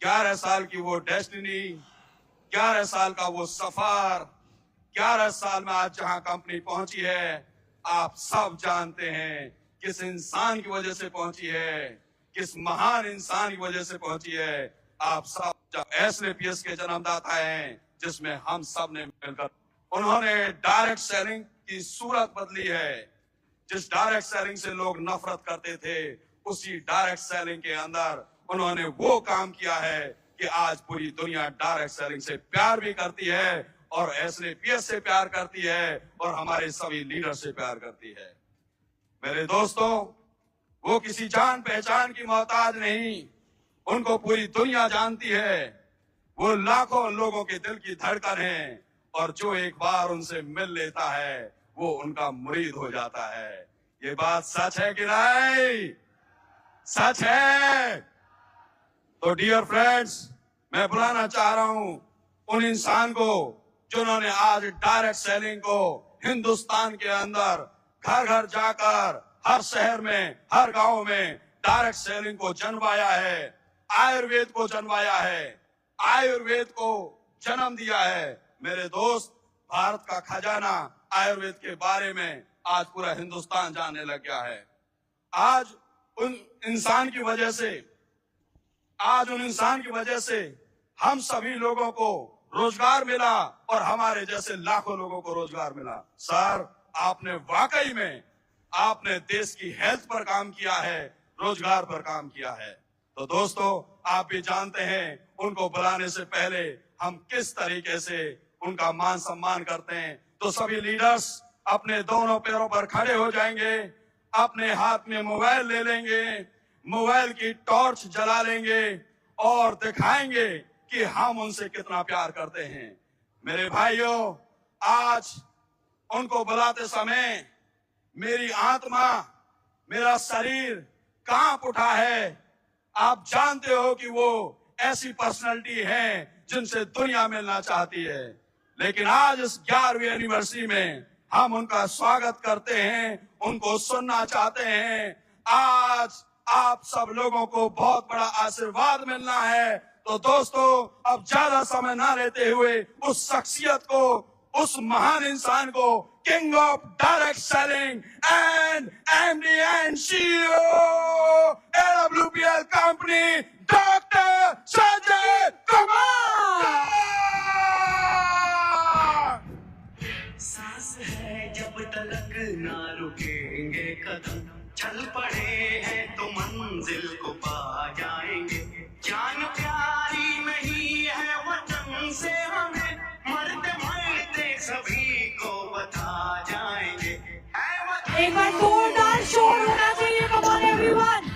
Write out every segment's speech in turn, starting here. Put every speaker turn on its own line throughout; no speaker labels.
11 साल की वो डेस्टिनी, 11 साल का वो सफर, 11 साल में आज जहां कंपनी पहुंची है, आप सब जानते हैं किस इंसान की वजह से पहुंची है, किस महान इंसान की वजह से पहुंची है। आप सब एसएपीएस के जन्मदाता हैं, जिसमें हम सब ने मिलकर उन्होंने डायरेक्ट सेलिंग की सूरत बदली है। जिस डायरेक्ट सेलिंग से लोग नफरत करते थे, उसी डायरेक्ट सेलिंग के अंदर उन्होंने वो काम किया है कि आज पूरी दुनिया डायरेक्ट सेलिंग से प्यार भी करती है और एसएपीएस से प्यार करती है और हमारे सभी लीडर से प्यार करती है। मेरे दोस्तों, वो किसी जान पहचान की मोहताज नहीं, उनको पूरी दुनिया जानती है। वो लाखों लोगों के दिल की धड़कन है और जो एक बार उनसे मिल लेता है वो उनका मुरीद हो जाता है। ये बात सच है कि नहीं? सच है। तो डियर फ्रेंड्स, मैं बुलाना चाह रहा हूं उन इंसान को जिन्होंने आज डायरेक्ट सेलिंग को हिंदुस्तान के अंदर घर घर जाकर हर शहर में, हर गांव में डायरेक्ट सेलिंग को जन्माया है, आयुर्वेद को जन्माया है, आयुर्वेद को जन्म दिया है। मेरे दोस्त, भारत का खजाना आयुर्वेद के बारे में आज पूरा हिंदुस्तान जानने लग गया है। आज उन इंसान की वजह से हम सभी लोगों को रोजगार मिला और हमारे जैसे लाखों लोगों को रोजगार मिला। सर, आपने वाकई में आपने देश की हेल्थ पर काम किया है, रोजगार पर काम किया है। तो दोस्तों, आप भी जानते हैं उनको बुलाने से पहले हम किस तरीके से उनका मान सम्मान करते हैं। तो सभी लीडर्स अपने दोनों पैरों पर खड़े हो जाएंगे, अपने हाथ में मोबाइल ले लेंगे, मोबाइल की टॉर्च जला लेंगे और दिखाएंगे कि हम उनसे कितना प्यार करते हैं। मेरे भाइयों, आज उनको बुलाते समय मेरी आत्मा, मेरा शरीर कांप उठा है। आप जानते हो कि वो ऐसी पर्सनालिटी है जिनसे दुनिया मिलना चाहती है, लेकिन आज इस 11वीं एनिवर्सरी में हम उनका स्वागत करते हैं, उनको सुनना चाहते हैं। आज आप सब लोगों को बहुत बड़ा आशीर्वाद मिलना है। तो दोस्तों, अब ज्यादा समय ना लेते हुए उस शख्सियत को, उस महान इंसान को, king of direct selling and MD and CEO LWPL company, doctor Sanjay Kumar.
सांस है जब तलक ना रुकेंगे कदम, चल पड़े हैं तो मंजिल को पा जाएंगे। जान प्यारी नहीं है वतन से हमें, मरते मरते सभी को बता जाएंगे।
एक बार जोरदार शोर होना चाहिए। Come on everyone.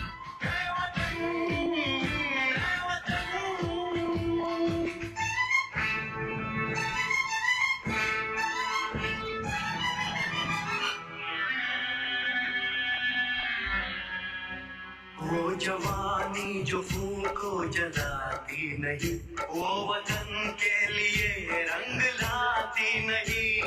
वो जवानी जो फूल को जलाती नहीं, वो वतन के लिए रंग लाती नहीं।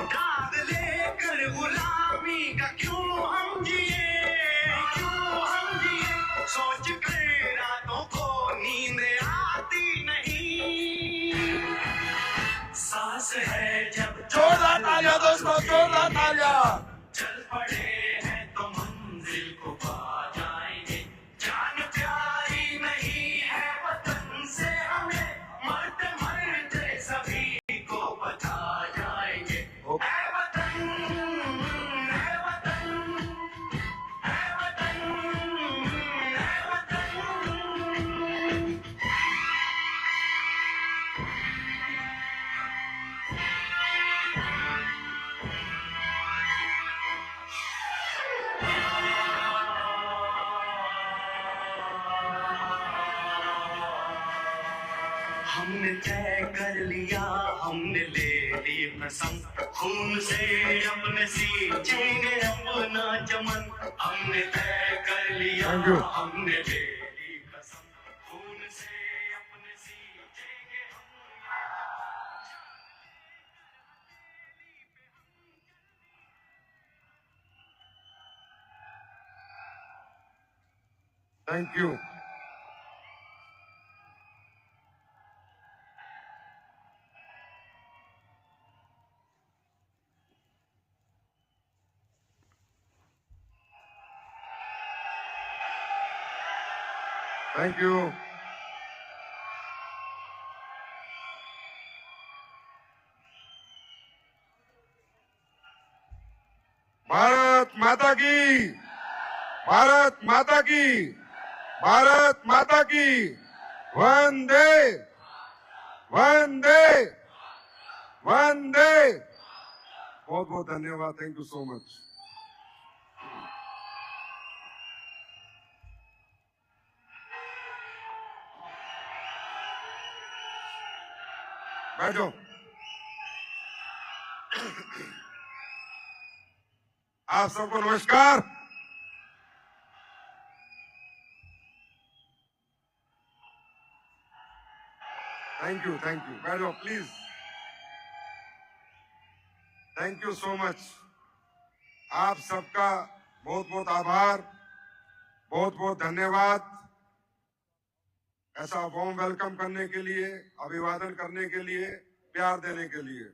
दाग लेकर गुलामी का क्यों हम जिए, सोच कर रातों को नींद आती नहीं। सांस है जब
जोरदार तालियां दोस्तों, जोरदार तालियां।
चल पड़े हैं तो मंजिल को पा जाएंगे। जान प्यारी नहीं है वतन से हमें, मरते मरते सभी को बता जाएंगे। है वतन, है वतन, है वतन, है वतन। हमने तय कर लिया, हमने ले ली कसम, खून से अपने सींचेंगे अपना चमन। हमने तय कर लिया, हमने ले ली कसम, खून से अपने सींचेंगे अपना।
Thank you. Thank you. Bharat माता की, भारत माता की, भारत माता की, वंदे वंदे वंदे। बहुत बहुत धन्यवाद। Thank you so much. बैठो। आप सबको नमस्कार। थैंक यू बैठो please. Thank you so much. आप सबका बहुत बहुत आभार, बहुत बहुत धन्यवाद ऐसा वार्म वेलकम करने के लिए, अभिवादन करने के लिए, प्यार देने के लिए।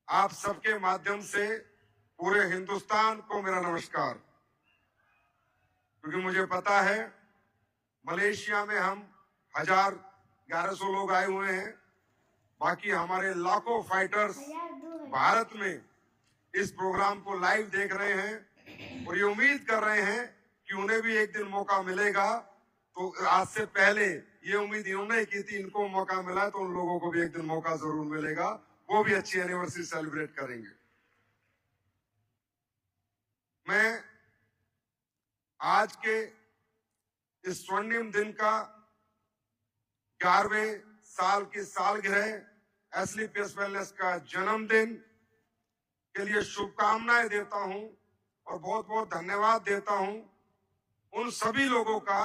आप सबके माध्यम से पूरे हिंदुस्तान को मेरा नमस्कार। क्योंकि मुझे पता है मलेशिया में हम 1100 लोग आए हुए हैं, बाकी हमारे लाखों फाइटर्स भारत में इस प्रोग्राम को लाइव देख रहे हैं और ये उम्मीद कर रहे हैं कि उन्हें भी एक दिन मौका मिलेगा। तो आज से पहले ये उम्मीद इन्होंने की थी, इनको मौका मिला तो उन लोगों को भी एक दिन मौका जरूर मिलेगा, वो भी अच्छी एनिवर्सरी सेलिब्रेट करेंगे। मैं आज के इस स्वर्णिम दिन का 11वें साल की सालगिरह एसलीपीएस वेलनेस का जन्मदिन के लिए शुभकामनाएं देता हूं और बहुत बहुत धन्यवाद देता हूं उन सभी लोगों का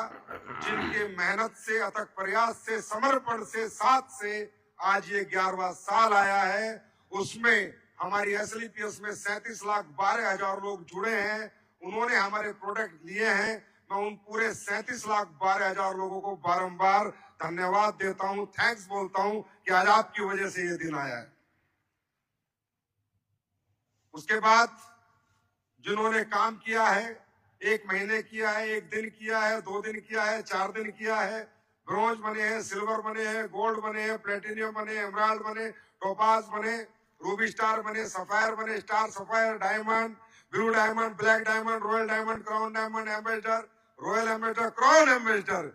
जिनके मेहनत से, अथक प्रयास से, समर्पण से, साथ से आज ये 11वां साल आया है। उसमें हमारी एसलीपीएस में 37,12,000 लोग जुड़े हैं, उन्होंने हमारे प्रोडक्ट लिए हैं। मैं उन पूरे 37,12,000 लोगों को बारंबार धन्यवाद देता हूं, थैंक्स बोलता हूं कि आज आपकी वजह से ये दिन आया है। उसके बाद जिन्होंने काम किया है, 1 महीने किया है, 1 दिन किया है, 2 दिन किया है, 4 दिन किया है, ब्रॉन्ज बने हैं, सिल्वर बने हैं, गोल्ड बने हैं, प्लेटिनियम बने, एमराल्ड बने, टोपाज बने, रूबी स्टार बने, सफायर बने, star sapphire, diamond, blue diamond, black diamond, royal diamond, crown diamond, ambassador, royal ambassador, crown ambassador,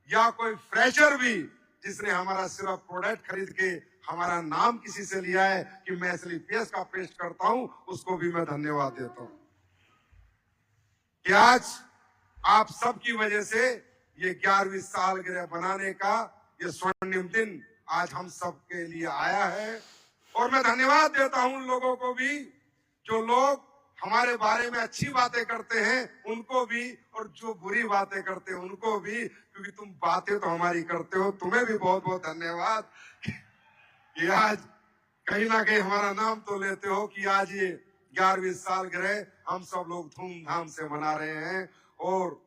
या कोई फ्रेशर भी जिसने हमारा सिर्फ प्रोडक्ट खरीद के हमारा नाम किसी से लिया है कि मैं एसलीपीएस का पेस्ट करता हूं, उसको भी मैं धन्यवाद देता हूं कि आज आप सबकी वजह से ये 11वीं सालगिरह बनाने का ये स्वर्णिम दिन आज हम सबके लिए आया है। और मैं धन्यवाद देता हूं उन लोगों को भी जो लोग हमारे बारे में अच्छी बातें करते हैं, उनको भी, और जो बुरी बातें करते हैं उनको भी, क्योंकि तुम बातें तो हमारी करते हो। तुम्हें भी बहुत बहुत धन्यवाद कि आज कहीं ना कहीं हमारा नाम तो लेते हो कि आज ये 11वीं सालगिरह हम सब लोग धूमधाम से मना रहे हैं। और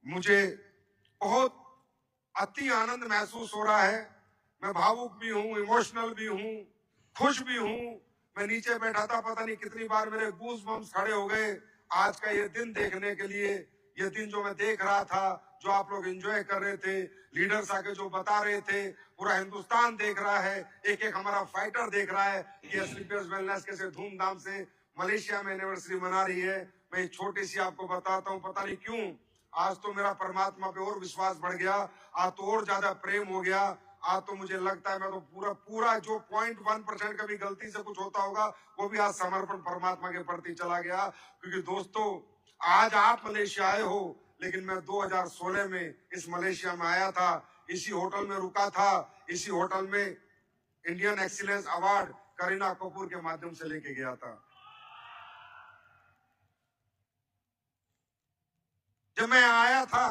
मुझे बहुत अति आनंद महसूस हो रहा है। मैं भावुक भी हूँ, इमोशनल भी हूँ, खुश भी हूँ। मैं नीचे बैठा था, पता नहीं कितनी बार मेरे गूज बम्स खड़े हो गए आज का ये दिन देखने के लिए। ये दिन जो मैं देख रहा था, जो आप लोग एंजॉय कर रहे थे, लीडर्स आके जो बता रहे थे, पूरा हिंदुस्तान देख रहा है, एक एक हमारा फाइटर देख रहा है कि एसलीपीएस वेलनेस कैसे धूमधाम से मलेशिया में एनिवर्सरी मना रही है। मैं एक छोटी सी आपको बताता हूँ, पता नहीं क्यों आज तो मेरा परमात्मा पे और विश्वास बढ़ गया, आज तो और ज्यादा प्रेम हो गया। आज तो मुझे लगता है मैं तो पूरा जो 0.1% का भी गलती से कुछ होता होगा वो भी आज समर्पण परमात्मा के प्रति चला गया। क्योंकि दोस्तों, आज आप मलेशिया आए हो, लेकिन मैं 2016 में इस मलेशिया में आया था, इसी होटल में रुका था, इसी होटल में Indian excellence award Kareena Kapoor के माध्यम से लेके गया था। जब मैं आया था,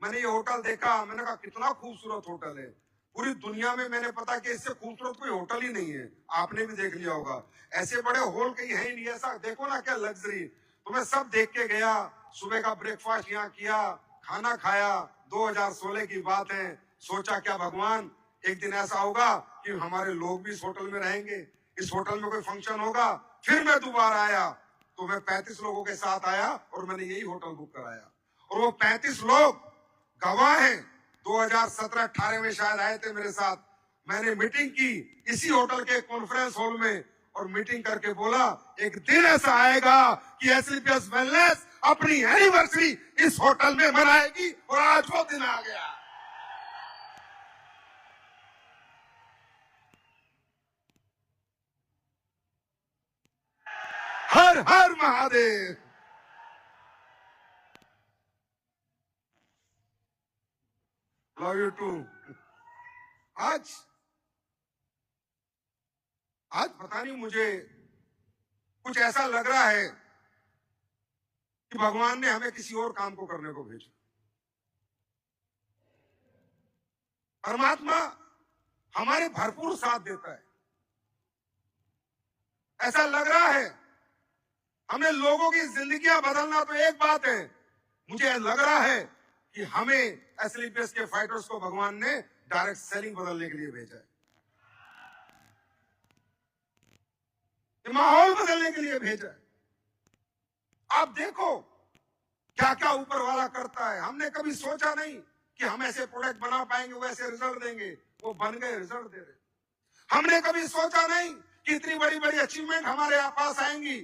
मैंने ये होटल देखा, मैंने कहा कितना खूबसूरत होटल है। पूरी दुनिया में मैंने पता कि इससे खूबसूरत कोई होटल ही नहीं है। आपने भी देख लिया होगा, ऐसे बड़े हॉल कहीं है ही नहीं। ऐसा देखो ना, क्या लग्जरी। तो मैं सब देख के गया। सुबह का ब्रेकफास्ट यहाँ किया, खाना खाया, 2016 की बात है। सोचा क्या भगवान, एक दिन ऐसा होगा कि हमारे लोग भी इस होटल में रहेंगे, इस होटल में कोई फंक्शन होगा। फिर मैं दोबारा आया तो मैं 35 लोगों के साथ आया और मैंने यही होटल बुक कराया। और वो 35 लोग गवाह हैं, 2017-18 में शायद आए थे मेरे साथ। मैंने मीटिंग की इसी होटल के कॉन्फ्रेंस हॉल में और मीटिंग करके बोला एक दिन ऐसा आएगा कि एसलीपीएस वेलनेस अपनी एनिवर्सरी इस होटल में मनाएगी, और आज वो दिन आ गया। हर हर महादेव। Love you too. आज पता नहीं, मुझे कुछ ऐसा लग रहा है कि भगवान ने हमें किसी और काम को करने को भेजा। परमात्मा हमारे भरपूर साथ देता है। ऐसा लग रहा है हमें लोगों की जिंदगियां बदलना तो एक बात है, मुझे लग रहा है कि हमें एसलीपीएस के फाइटर्स को भगवान ने डायरेक्ट सेलिंग बदलने के लिए भेजा है, माहौल बदलने के लिए भेजा है। आप देखो क्या क्या ऊपर वाला करता है। हमने कभी सोचा नहीं कि हम ऐसे प्रोडक्ट बना पाएंगे, वैसे रिजल्ट देंगे, वो बन गए, रिजल्ट दे रहे। हमने कभी सोचा नहीं कि इतनी बड़ी बड़ी अचीवमेंट हमारे पास आएंगी,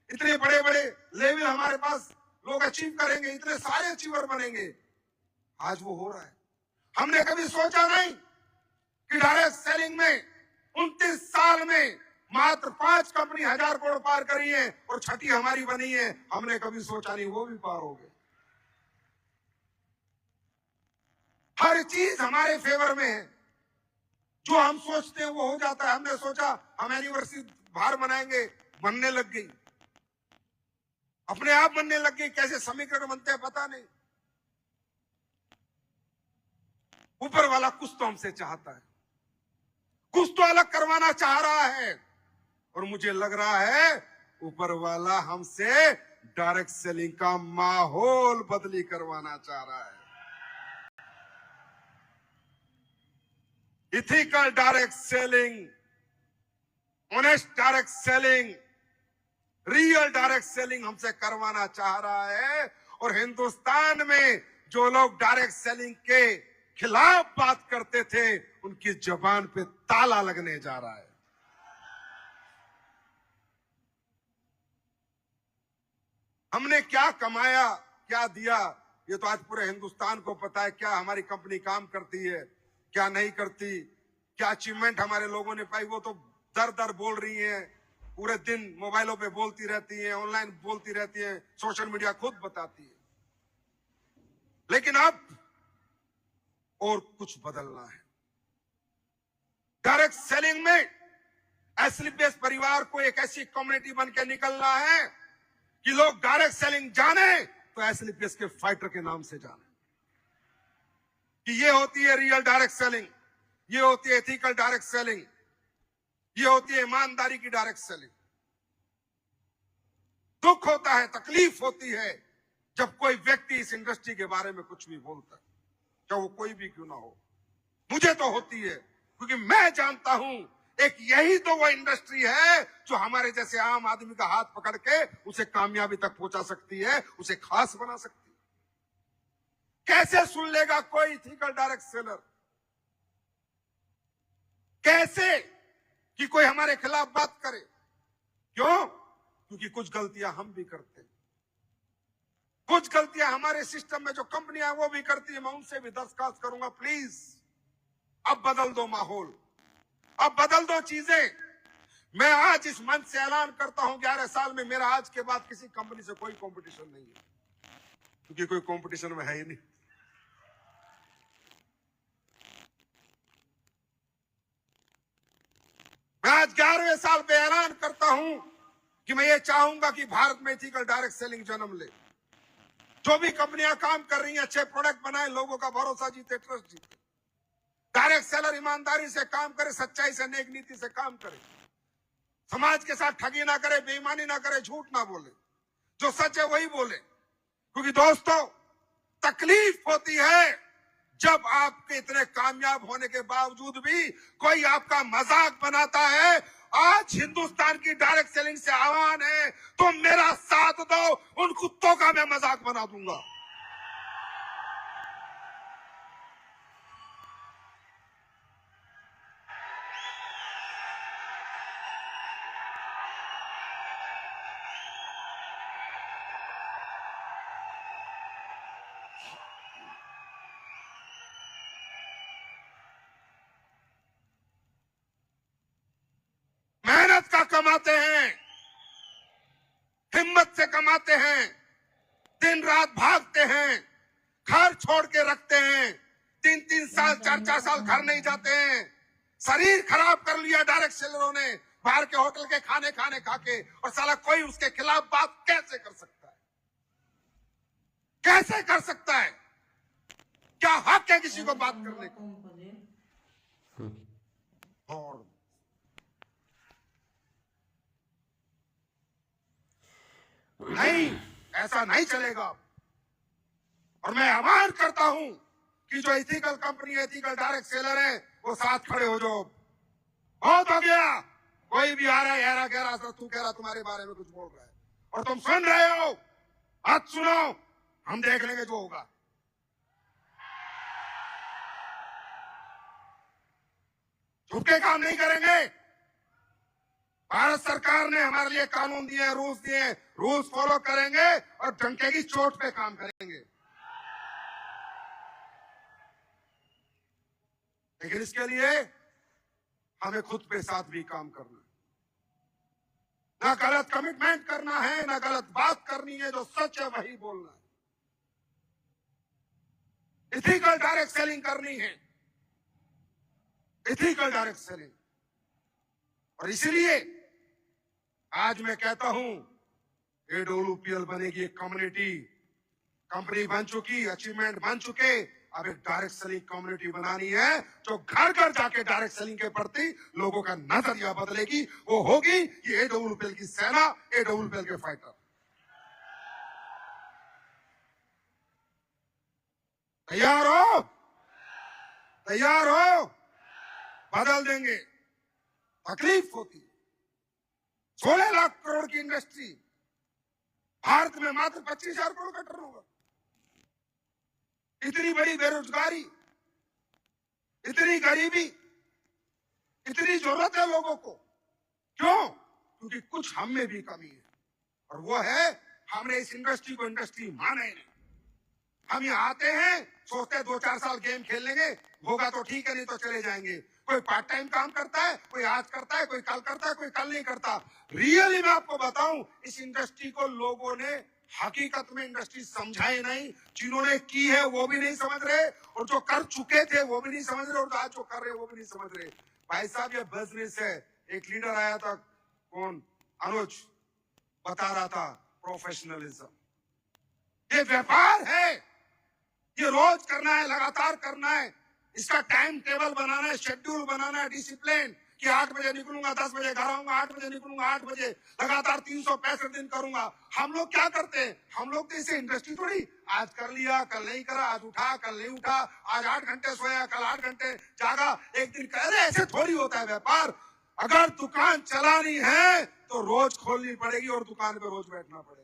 इतने बड़े बड़े लेवल हमारे पास लोग अचीव करेंगे, इतने सारे अचीवर बनेंगे। आज वो हो रहा है। हमने कभी सोचा नहीं कि डायरेक्ट सेलिंग में 29 साल में मात्र 5 कंपनी 1000 करोड़ पार करी है और 6ठी हमारी बनी है। हमने कभी सोचा नहीं वो भी पार हो गए। हर चीज हमारे फेवर में है, जो हम सोचते हैं वो हो जाता है। हमने सोचा हम एनिवर्सरी बाहर मनाएंगे, बनने लग गई, अपने आप बनने लग गई। कैसे समीकरण बनते हैं पता नहीं। ऊपर वाला कुछ तो हमसे चाहता है, कुछ तो अलग करवाना चाह रहा है, और मुझे लग रहा है ऊपर वाला हमसे डायरेक्ट सेलिंग का माहौल बदली करवाना चाह रहा है। Ethical direct selling, honest direct selling, real direct selling हमसे करवाना चाह रहा है। और हिंदुस्तान में जो लोग डायरेक्ट सेलिंग के खिलाफ बात करते थे, उनकी जबान पे ताला लगने जा रहा है। हमने क्या कमाया, क्या दिया, ये तो आज पूरे हिंदुस्तान को पता है। क्या हमारी कंपनी काम करती है, क्या नहीं करती, क्या अचीवमेंट हमारे लोगों ने पाई, वो तो दर दर बोल रही हैं। पूरे दिन मोबाइलों पे बोलती रहती हैं, ऑनलाइन बोलती रहती हैं, सोशल मीडिया खुद बताती है। लेकिन अब और कुछ बदलना है। डायरेक्ट सेलिंग में एसलीपीएस परिवार को एक ऐसी कम्युनिटी बन के निकलना है कि लोग डायरेक्ट सेलिंग जाने तो एसलीपीएस के फाइटर के नाम से जाने, कि ये होती है रियल डायरेक्ट सेलिंग, ये होती है एथिकल डायरेक्ट सेलिंग, ये होती है ईमानदारी की डायरेक्ट सेलिंग। दुख होता है, तकलीफ होती है जब कोई व्यक्ति इस इंडस्ट्री के बारे में कुछ भी बोलता है, चाहे वो कोई भी क्यों ना हो। मुझे तो होती है, क्योंकि मैं जानता हूं एक यही तो वो इंडस्ट्री है जो हमारे जैसे आम आदमी का हाथ पकड़ के उसे कामयाबी तक पहुंचा सकती है, उसे खास बना सकती है। कैसे सुन लेगा कोई इथिकल डायरेक्ट सेलर? कैसे कि कोई हमारे खिलाफ बात करे? क्यों? क्योंकि कुछ गलतियां हम भी करते हैं, कुछ गलतियां हमारे सिस्टम में जो कंपनियां वो भी करती है। मैं उनसे भी दरखास्त करूंगा, प्लीज अब बदल दो माहौल, अब बदल दो चीजें। मैं आज इस मंच से ऐलान करता हूं, 11 साल में मेरा आज के बाद किसी कंपनी से कोई कंपटीशन नहीं है, क्योंकि कोई कंपटीशन में है ही नहीं। मैं आज 11वें साल पे ऐलान करता हूं कि मैं ये चाहूंगा कि भारत में एथिकल डायरेक्ट सेलिंग जन्म ले। जो भी कंपनियां काम कर रही हैं, अच्छे प्रोडक्ट बनाए, लोगों का भरोसा जीते, ट्रस्ट जीते। डायरेक्ट सेलर ईमानदारी से काम करे, सच्चाई से, नेक नीति से काम करे, समाज के साथ ठगी ना करे, बेईमानी ना करे, झूठ ना बोले, जो सच है वही बोले। क्योंकि दोस्तों, तकलीफ होती है जब आपके इतने कामयाब होने के बावजूद भी कोई आपका मजाक बनाता है। आज हिंदुस्तान की डायरेक्ट सेलिंग से आह्वान है, तुम मेरा साथ दो, उन कुत्तों का मैं मजाक बना दूंगा। मेहनत का कमाते हैं, हिम्मत से कमाते हैं, दिन रात भागते हैं, घर छोड़ के रखते हैं, 3-3 साल 4-4 साल घर नहीं जाते हैं। शरीर खराब कर लिया डायरेक्ट सेलरों ने बाहर के होटल के खाने खा के, और साला कोई उसके खिलाफ बात कैसे कर सकता है? कैसे कर सकता है? क्या हक है किसी को बात करने का? और नहीं, ऐसा नहीं चलेगा। और मैं आह्वान करता हूं कि जो ethical company, ethical direct seller है, वो साथ खड़े हो जाओ। बहुत हो गया, कोई भी आ रहा है हेरा कह रहा, तू कह रहा तुम्हारे बारे में कुछ बोल रहा है और तुम सुन रहे हो, मत सुनो, हम देख लेंगे जो होगा। छुप के काम नहीं करेंगे। भारत सरकार ने हमारे लिए कानून दिए हैं, रूल्स दिए हैं, रूल्स फॉलो करेंगे और डंके की चोट पे काम करेंगे। लेकिन इसके लिए हमें खुद पे साथ भी काम करना है। ना गलत कमिटमेंट करना है, ना गलत बात करनी है, जो सच है वही बोलना है। इथिकल डायरेक्ट सेलिंग करनी है, इथिकल डायरेक्ट सेलिंग। और इसलिए आज मैं कहता हूं, AWPL बनेगी एक कम्युनिटी, कंपनी बन चुकी, अचीवमेंट बन चुके, अब एक डायरेक्ट सेलिंग कम्युनिटी बनानी है जो घर घर जाके डायरेक्ट सेलिंग के प्रति लोगों का नजरिया बदलेगी। वो होगी ये AWPL की सेना, AWPL के फाइटर। तैयार हो? तैयार हो? बदल देंगे। तकलीफ होती है। 16 लाख करोड़ की इंडस्ट्री, भारत में मात्र 25,000 करोड़ का टर्नओवर। इतनी बड़ी बेरोजगारी, इतनी गरीबी, इतनी जरूरत है लोगों को। क्यों? क्योंकि कुछ हम में भी कमी है, और वो है हमने इस इंडस्ट्री को इंडस्ट्री माने नहीं। हम यहाँ आते हैं, सोचते हैं 2-4 साल गेम खेल लेंगे, होगा तो ठीक है, नहीं तो चले जाएंगे। कोई पार्ट टाइम काम करता है, कोई आज करता है, कोई कल करता है, कोई कल नहीं करता। रियली मैं आपको बताऊं, इस इंडस्ट्री को लोगों ने हकीकत में इंडस्ट्री समझाई नहीं। जिन्होंने की है वो भी नहीं समझ रहे, और जो कर चुके थे वो भी नहीं समझ रहे, और आज जो कर रहे हैं वो भी नहीं समझ रहे। भाई साहब, ये बिजनेस है। एक लीडर आया था, कौन, अनुज, बता रहा था प्रोफेशनलिज्म। ये व्यापार है, ये रोज करना है, लगातार करना है। इसका टाइम टेबल बनाना है, शेड्यूल बनाना है, डिसिप्लिन, कि 8 बजे निकलूंगा, 10 बजे घर आऊंगा, 8 बजे निकलूंगा, 8 बजे, लगातार 365 दिन करूंगा। हम लोग क्या करते हैं? हम लोग तो इसे इंडस्ट्री थोड़ी, आज कर लिया, कल नहीं करा, आज उठा, कल नहीं उठा, आज 8 घंटे सोया, कल 8 घंटे जागा, एक दिन कह रहे, ऐसे थोड़ी होता है व्यापार। अगर दुकान चलानी है तो रोज खोलनी पड़ेगी और दुकान पे रोज बैठना पड़ेगा।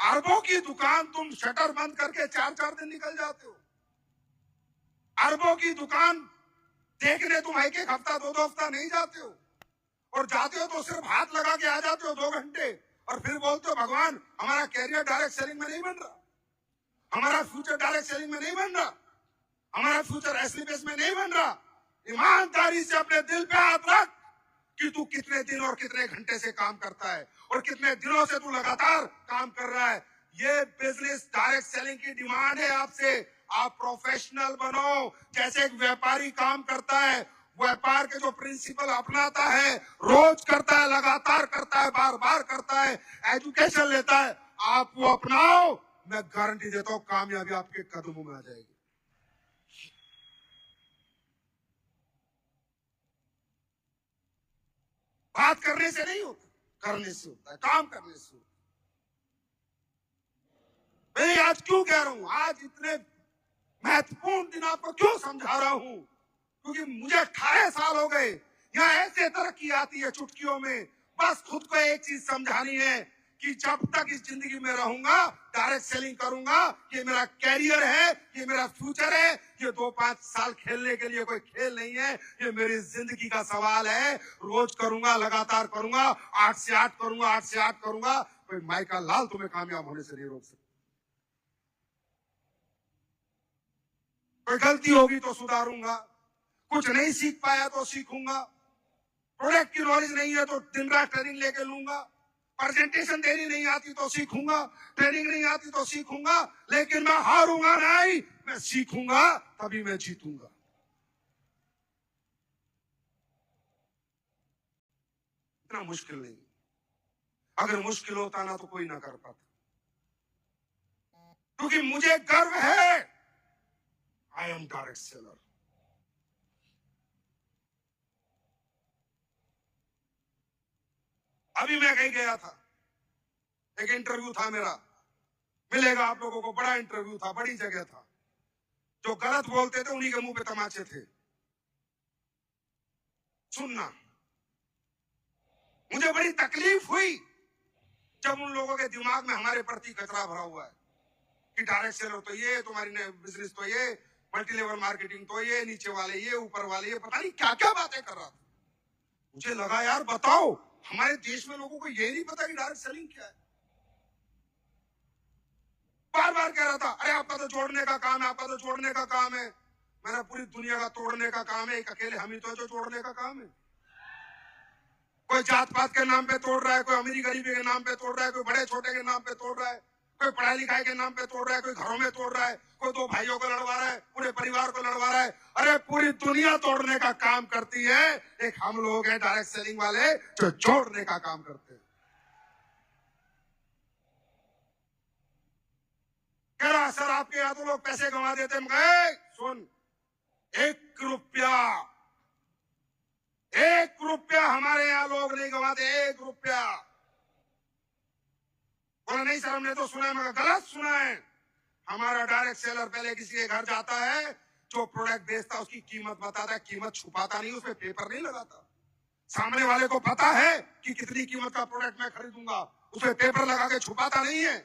अरबों की दुकान तुम शटर बंद करके 4-4 दिन निकल जाते हो। अरबों की दुकान देखने तुम एक हफ्ता, 2 हफ्ता नहीं जाते हो, और जाते हो तो सिर्फ हाथ लगा के आ जाते हो 2 घंटे, और फिर बोलते हो भगवान हमारा कैरियर डायरेक्ट सेलिंग में नहीं बन रहा, हमारा फ्यूचर डायरेक्ट सेलिंग में नहीं बन रहा, हमारा फ्यूचर एसलीबेस में नहीं बन रहा। ईमानदारी से अपने दिल पे हाथ रख कि तू कितने दिन और कितने घंटे से काम करता है, और कितने दिनों से तू लगातार काम कर रहा है। ये बिजनेस डायरेक्ट सेलिंग की डिमांड है आपसे। आप प्रोफेशनल बनो, जैसे एक व्यापारी काम करता है, व्यापार के जो प्रिंसिपल अपनाता है, रोज करता है, लगातार करता है, बार बार करता है, एजुकेशन लेता है, आप वो अपनाओ, मैं गारंटी देता हूं कामयाबी आपके कदमों में आ जाएगी। बात करने से नहीं होता, करने से होता है, काम करने से होता है। मैं ये आज क्यों कह रहा हूं, आज इतने महत्वपूर्ण दिन आपको क्यों समझा रहा हूं, क्योंकि मुझे 18 साल हो गए। यहाँ ऐसे तरक्की आती है चुटकियों में। बस खुद को एक चीज समझानी है कि जब तक इस जिंदगी में रहूंगा डायरेक्ट सेलिंग करूंगा, ये मेरा कैरियर है, ये मेरा फ्यूचर है। ये 2-5 साल खेलने के लिए कोई खेल नहीं है, ये मेरी जिंदगी का सवाल है। रोज करूंगा, लगातार करूंगा, 8 से 8 करूंगा, 8 से 8 करूंगा। कोई माइका लाल तुम्हें कामयाब होने से नहीं रोक सकता। कोई गलती होगी तो सुधारूंगा, कुछ नहीं सीख पाया तो सीखूंगा, प्रोडक्ट की नॉलेज नहीं है तो दिन रात ट्रेनिंग लेके लूंगा, प्रेजेंटेशन देनी नहीं आती तो सीखूंगा, ट्रेनिंग नहीं आती तो सीखूंगा, लेकिन मैं हारूंगा नहीं, मैं सीखूंगा, तभी मैं जीतूंगा। इतना मुश्किल नहीं, अगर मुश्किल होता ना तो कोई ना कर पाता, क्योंकि मुझे गर्व है आई एम डायरेक्ट सेलर। अभी मैं कहीं गया था, एक इंटरव्यू था मेरा, मिलेगा आप लोगों को, बड़ा इंटरव्यू था, बड़ी जगह था। जो गलत बोलते थे उन्हीं के मुंह पे तमाचे थे। सुनना, मुझे बड़ी तकलीफ हुई जब उन लोगों के दिमाग में हमारे प्रति कचरा भरा हुआ है कि डायरेक्ट सेलर तो ये, तुम्हारी बिजनेस तो ये, मल्टी लेवल मार्केटिंग तो ये, नीचे वाले ये, ऊपर वाले ये, पता नहीं क्या क्या बातें कर रहा था। मुझे लगा यार बताओ, हमारे देश में लोगों को ये नहीं पता कि डायरेक्ट सेलिंग क्या है। बार बार कह रहा था, अरे आपका तो जोड़ने का काम है, आपका तो जोड़ने का काम है। मेरा पूरी दुनिया का तोड़ने का काम है, एक अकेले हम ही तो है जो जोड़ने का काम है। कोई जात पात के नाम पे तोड़ रहा है, कोई अमीरी गरीबी के नाम पे तोड़ रहा है, कोई बड़े छोटे के नाम पे तोड़ रहा है, कोई पढ़ाई लिखाई के नाम पे तोड़ रहा है, कोई घरों में तोड़ रहा है, कोई 2 भाइयों को लड़वा रहा है, पूरे परिवार को लड़वा रहा है। अरे पूरी दुनिया तोड़ने का काम करती है, एक हम लोग हैं डायरेक्ट सेलिंग वाले जो जोड़ने का काम करते हैं। कह रहा सर आपके यहां तो लोग पैसे कमा देते हैं। मगर सुन, 1 रुपया हमारे यहां लोग नहीं कमाते, 1 रुपया। बोला नहीं सर हमने तो सुना है, मगर गलत सुना है। हमारा डायरेक्ट सेलर पहले किसी के घर जाता है, जो प्रोडक्ट बेचता है उसकी कीमत बताता है, कीमत छुपाता नहीं, उसमें पेपर नहीं लगाता। सामने वाले को पता है कि कितनी कीमत का प्रोडक्ट मैं खरीदूंगा, उसमें पेपर लगा के छुपाता नहीं है,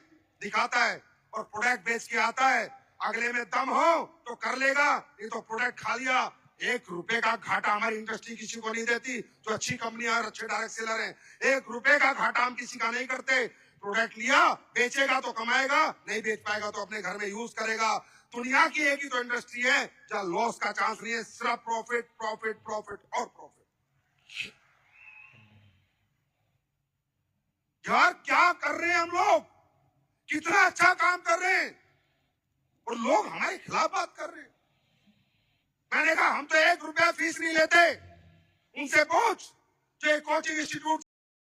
दिखाता है और प्रोडक्ट बेच के आता है। अगले में दम हो तो कर लेगा, ये तो प्रोडक्ट खा लिया। 1 रुपए का घाटा हमारी इंडस्ट्री किसी को नहीं देती, जो अच्छी कंपनियां और अच्छे डायरेक्ट सेलर हैं। 1 रुपए का घाटा हम किसी का नहीं करते। प्रोडक्ट लिया, बेचेगा तो कमाएगा, नहीं बेच पाएगा तो अपने घर में यूज करेगा। दुनिया की एक ही तो इंडस्ट्री है जहां लॉस का चांस नहीं है, सिर्फ प्रॉफिट प्रॉफिट प्रॉफिट और प्रॉफिट। यार क्या कर रहे हैं हम लोग, कितना अच्छा काम कर रहे हैं और लोग हमारे खिलाफ बात कर रहे हैं। मैंने कहा हम तो 1 रुपया फीस नहीं लेते। उनसे पूछ जो कोचिंग इंस्टीट्यूट